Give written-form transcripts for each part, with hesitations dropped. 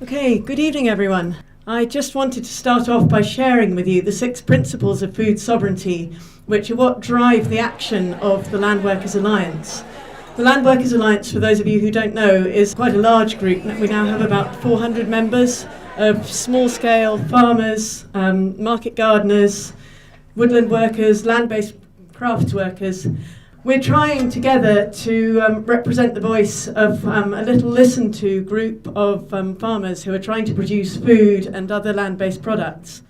Okay, good evening everyone. I just wanted to start off by sharing with you the 6 principles of food sovereignty, which are what drive the action of the Land Workers Alliance. The Land Workers Alliance, for those of you who don't know, is quite a large group. We now have about 400 members of small-scale farmers, market gardeners, woodland workers, land-based crafts workers. We're trying together to represent the voice of a little listened-to group of farmers who are trying to produce food and other land-based products.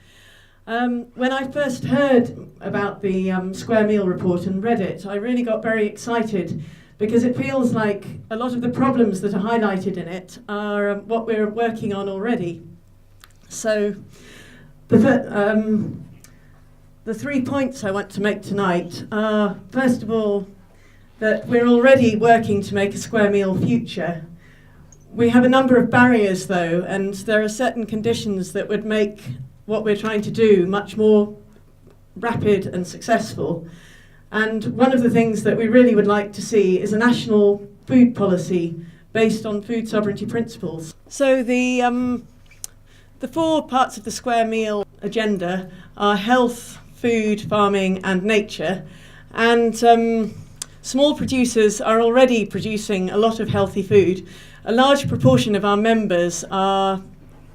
When I first heard about the Square Meal report and read it, I really got very excited because it feels like a lot of the problems that are highlighted in it are what we're working on already. So the 3 points I want to make tonight are, first of all, that we're already working to make a square meal future. We have a number of barriers, though, and there are certain conditions that would make what we're trying to do much more rapid and successful. And one of the things that we really would like to see is a national food policy based on food sovereignty principles. So the 4 parts of the square meal agenda are health, food, farming and nature, and small producers are already producing a lot of healthy food. A large proportion of our members are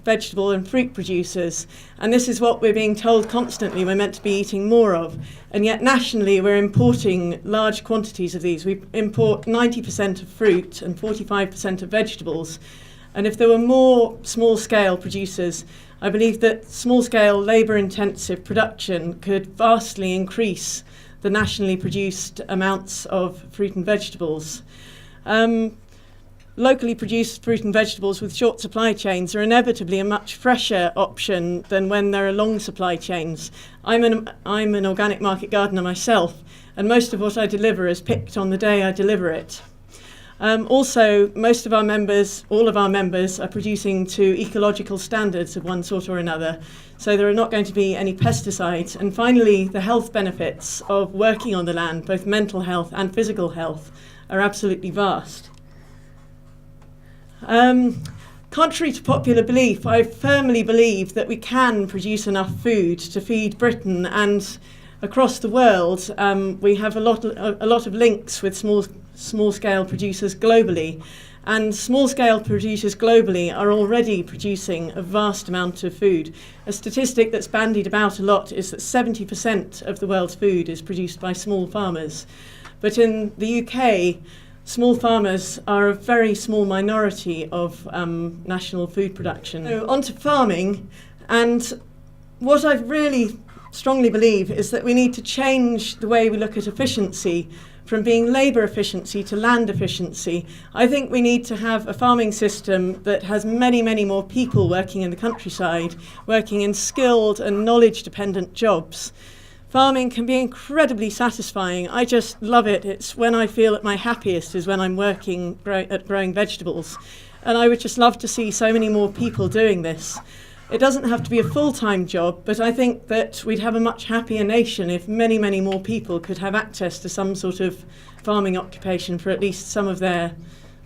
vegetable and fruit producers, and this is what we're being told constantly we're meant to be eating more of, and yet nationally we're importing large quantities of these. We import 90% of fruit and 45% of vegetables, and if there were more small-scale producers, I believe that small-scale, labour-intensive production could vastly increase the nationally produced amounts of fruit and vegetables. Locally produced fruit and vegetables with short supply chains are inevitably a much fresher option than when there are long supply chains. I'm an organic market gardener myself, and most of what I deliver is picked on the day I deliver it. Also, most of our members, all of our members, are producing to ecological standards of one sort or another, so there are not going to be any pesticides. And finally, the health benefits of working on the land, both mental health and physical health, are absolutely vast. Contrary to popular belief, I firmly believe that we can produce enough food to feed Britain, and across the world we have a lot of links with small-scale producers globally, and small-scale producers globally are already producing a vast amount of food. A statistic that's bandied about a lot is that 70% of the world's food is produced by small farmers. But in the UK, small farmers are a very small minority of national food production. So on to farming, and what I really strongly believe is that we need to change the way we look at efficiency from being labour efficiency to land efficiency. I think we need to have a farming system that has many, many more people working in the countryside, working in skilled and knowledge-dependent jobs. Farming can be incredibly satisfying. I just love it. It's when I feel at my happiest is when I'm working at growing vegetables. And I would just love to see so many more people doing this. It doesn't have to be a full-time job, but I think that we'd have a much happier nation if many, many more people could have access to some sort of farming occupation for at least some of their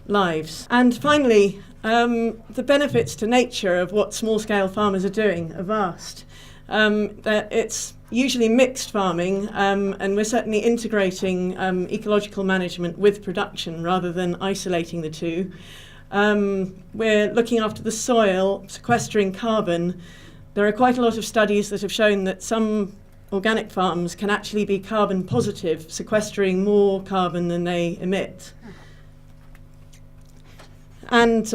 lives. And finally, the benefits to nature of what small-scale farmers are doing are vast. It's usually mixed farming, and we're certainly integrating ecological management with production rather than isolating the two. We're looking after the soil, sequestering carbon. There are quite a lot of studies that have shown that some organic farms can actually be carbon positive, sequestering more carbon than they emit. And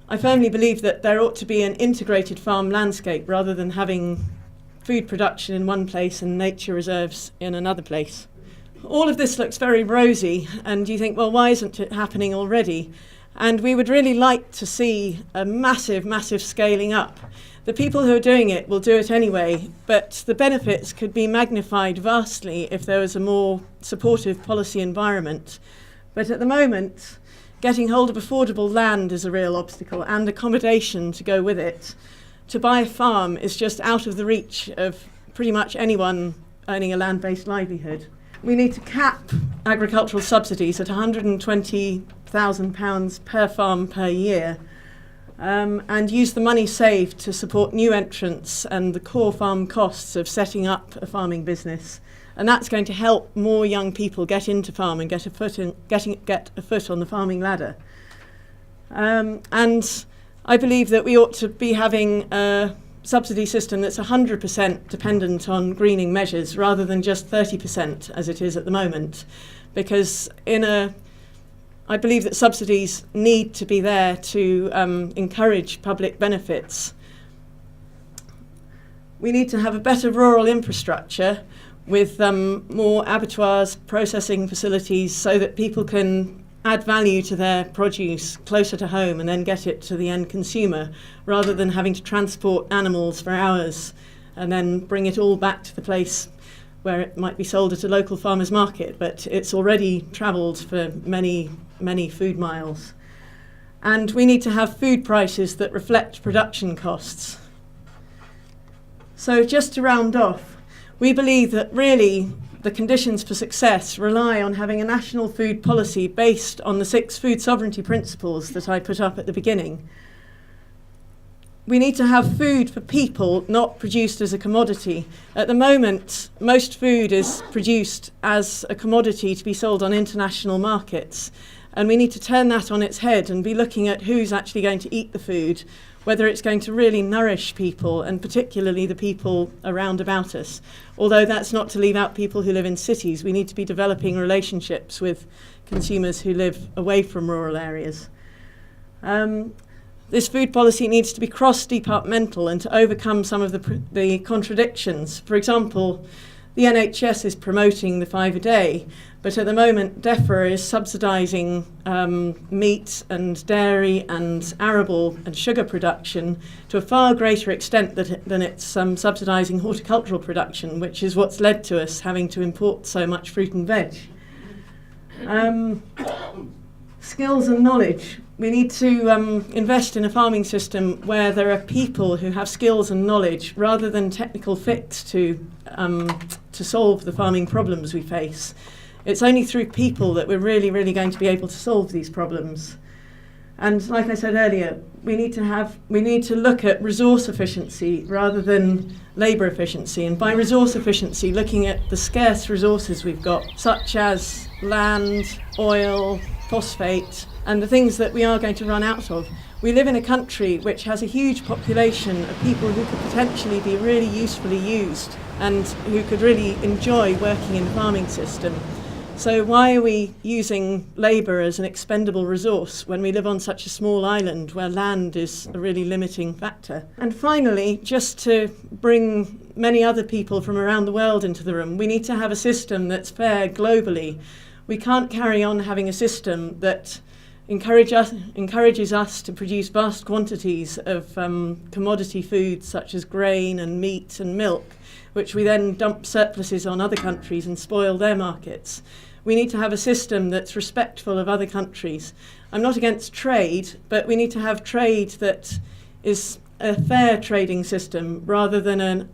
I firmly believe that there ought to be an integrated farm landscape rather than having food production in one place and nature reserves in another place. All of this looks very rosy, and you think, well, why isn't it happening already? And we would really like to see a massive, massive scaling up. The people who are doing it will do it anyway, but the benefits could be magnified vastly if there was a more supportive policy environment. But at the moment, getting hold of affordable land is a real obstacle, and accommodation to go with it. To buy a farm is just out of the reach of pretty much anyone earning a land-based livelihood. We need to cap agricultural subsidies at £120,000 per farm per year. and use the money saved to support new entrants and the core farm costs of setting up a farming business. And that's going to help more young people get into farming, get a foot on the farming ladder. And I believe that we ought to be having a subsidy system that's 100% dependent on greening measures rather than just 30% as it is at the moment. Because I believe that subsidies need to be there to encourage public benefits. We need to have a better rural infrastructure with more abattoirs, processing facilities, so that people can add value to their produce closer to home and then get it to the end consumer, rather than having to transport animals for hours and then bring it all back to the place where it might be sold at a local farmer's market, but it's already travelled for many, many food miles. And we need to have food prices that reflect production costs. So just to round off, we believe that really the conditions for success rely on having a national food policy based on the 6 food sovereignty principles that I put up at the beginning. We need to have food for people, not produced as a commodity. At the moment, most food is produced as a commodity to be sold on international markets. And we need to turn that on its head and be looking at who's actually going to eat the food, whether it's going to really nourish people, and particularly the people around about us. Although that's not to leave out people who live in cities. We need to be developing relationships with consumers who live away from rural areas. This food policy needs to be cross-departmental and to overcome some of the contradictions. For example, the NHS is promoting the 5 a day, but at the moment DEFRA is subsidising meat and dairy and arable and sugar production to a far greater extent than it's subsidising horticultural production, which is what's led to us having to import so much fruit and veg. Skills and knowledge. We need to invest in a farming system where there are people who have skills and knowledge rather than technical fix to solve the farming problems we face. It's only through people that we're really, really going to be able to solve these problems. And like I said earlier, we need to look at resource efficiency rather than labour efficiency. And by resource efficiency, looking at the scarce resources we've got, such as land, oil, phosphate, and the things that we are going to run out of. We live in a country which has a huge population of people who could potentially be really usefully used and who could really enjoy working in the farming system. So why are we using labour as an expendable resource when we live on such a small island where land is a really limiting factor? And finally, just to bring many other people from around the world into the room, we need to have a system that's fair globally. We can't carry on having a system that encourages us to produce vast quantities of commodity foods such as grain and meat and milk, which we then dump surpluses on other countries and spoil their markets. We need to have a system that's respectful of other countries. I'm not against trade, but we need to have trade that is a fair trading system rather than an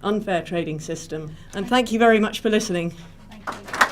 unfair trading system. And thank you very much for listening. Thank you.